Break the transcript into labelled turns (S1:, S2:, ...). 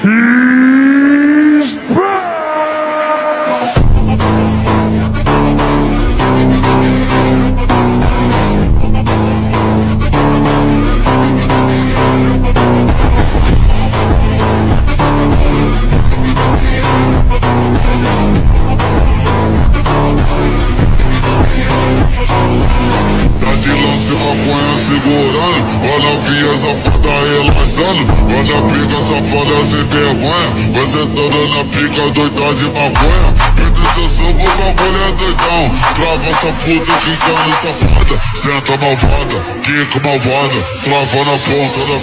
S1: He's back!
S2: Maconha segurando, olha a via safada relaxando. Olha a pica safada sem vergonha, você toda na pica doida de maconha. Entre teu soco, o bagulho é doidão. Trava essa puta ficando safada. Senta malvada, quica malvada, trava na ponta da